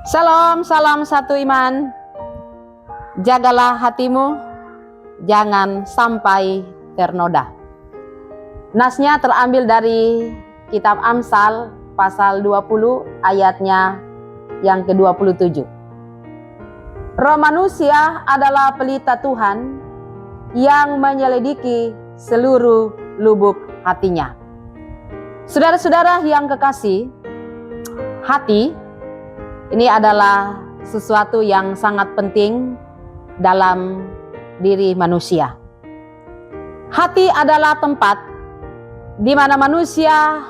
Salam, salam satu iman. Jagalah hatimu, jangan sampai ternoda. Nasnya terambil dari kitab Amsal pasal 20 ayatnya yang ke-27. Roh manusia adalah pelita Tuhan yang menyelidiki seluruh lubuk hatinya. Saudara-saudara yang kekasih, hati ini adalah sesuatu yang sangat penting dalam diri manusia. Hati adalah tempat di mana manusia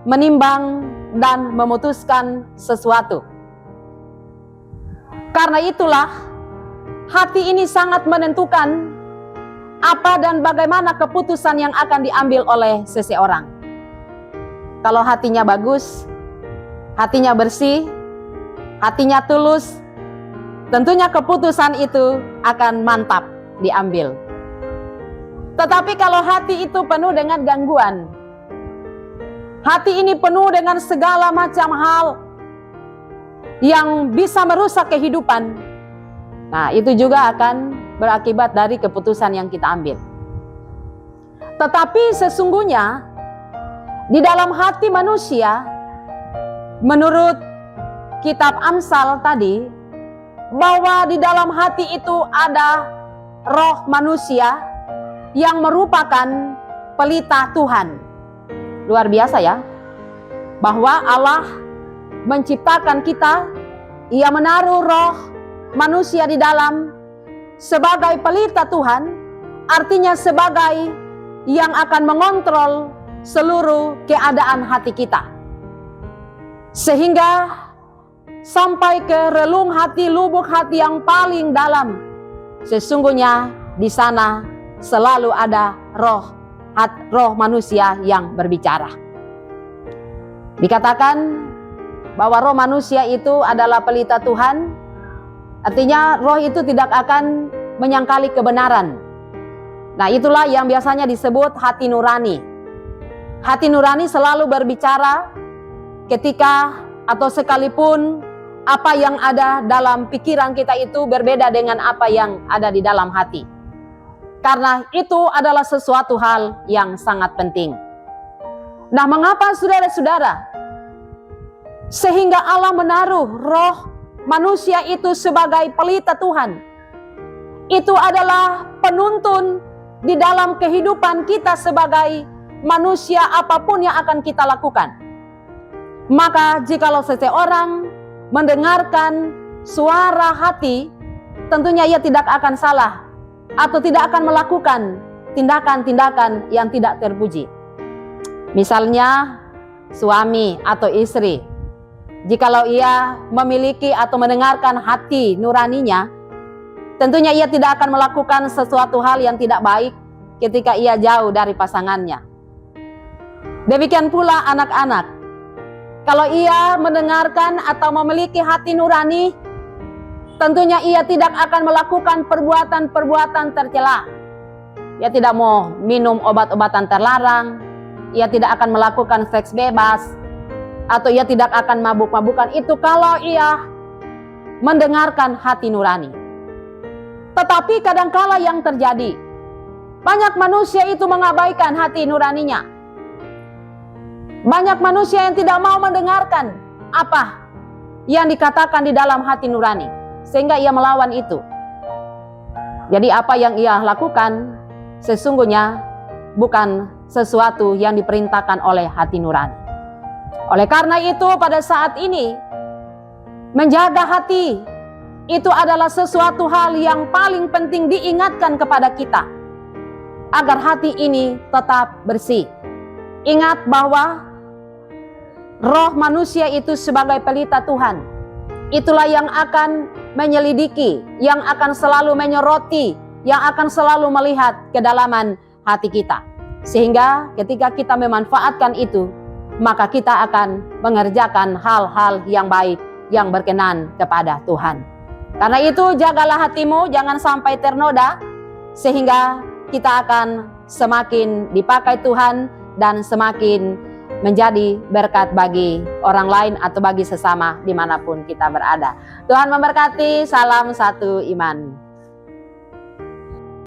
menimbang dan memutuskan sesuatu. Karena itulah hati ini sangat menentukan apa dan bagaimana keputusan yang akan diambil oleh seseorang. Kalau hatinya bagus, hatinya bersih, hatinya tulus, tentunya keputusan itu akan mantap diambil. Tetapi kalau hati itu penuh dengan gangguan, hati ini penuh dengan segala macam hal yang bisa merusak kehidupan, nah itu juga akan berakibat dari keputusan yang kita ambil. Tetapi sesungguhnya di dalam hati manusia, menurut kitab Amsal tadi, bahwa di dalam hati itu ada roh manusia yang merupakan pelita Tuhan. Luar biasa ya, bahwa Allah menciptakan kita, Ia menaruh roh manusia di dalam sebagai pelita Tuhan, artinya sebagai yang akan mengontrol seluruh keadaan hati kita. Sehingga sampai ke relung hati, lubuk hati yang paling dalam, sesungguhnya di sana selalu ada roh manusia yang berbicara. Dikatakan bahwa roh manusia itu adalah pelita Tuhan, artinya roh itu tidak akan menyangkali kebenaran. Nah, itulah yang biasanya disebut hati nurani. Hati nurani selalu berbicara ketika atau sekalipun apa yang ada dalam pikiran kita itu berbeda dengan apa yang ada di dalam hati. Karena itu adalah sesuatu hal yang sangat penting. Nah, mengapa saudara-saudara sehingga Allah menaruh roh manusia itu sebagai pelita Tuhan? Itu adalah penuntun di dalam kehidupan kita sebagai manusia apapun yang akan kita lakukan. Maka jikalau seseorang mendengarkan suara hati, tentunya ia tidak akan salah atau tidak akan melakukan tindakan-tindakan yang tidak terpuji. Misalnya suami atau istri, jikalau ia memiliki atau mendengarkan hati nuraninya, tentunya ia tidak akan melakukan sesuatu hal yang tidak baik ketika ia jauh dari pasangannya. Demikian pula anak-anak, kalau ia mendengarkan atau memiliki hati nurani, tentunya ia tidak akan melakukan perbuatan-perbuatan tercela. Ia tidak mau minum obat-obatan terlarang, ia tidak akan melakukan seks bebas, atau ia tidak akan mabuk-mabukan. Itu kalau ia mendengarkan hati nurani. Tetapi kadangkala yang terjadi, banyak manusia itu mengabaikan hati nuraninya. Banyak manusia yang tidak mau mendengarkan apa yang dikatakan di dalam hati nurani, sehingga ia melawan itu. Jadi apa yang ia lakukan sesungguhnya bukan sesuatu yang diperintahkan oleh hati nurani. Oleh karena itu pada saat ini menjaga hati itu adalah sesuatu hal yang paling penting diingatkan kepada kita, agar hati ini tetap bersih. Ingat bahwa roh manusia itu sebagai pelita Tuhan, itulah yang akan menyelidiki, yang akan selalu menyoroti, yang akan selalu melihat kedalaman hati kita. Sehingga ketika kita memanfaatkan itu, maka kita akan mengerjakan hal-hal yang baik, yang berkenan kepada Tuhan. Karena itu jagalah hatimu, jangan sampai ternoda, sehingga kita akan semakin dipakai Tuhan dan semakin menjadi berkat bagi orang lain atau bagi sesama dimanapun kita berada. Tuhan memberkati, salam satu iman.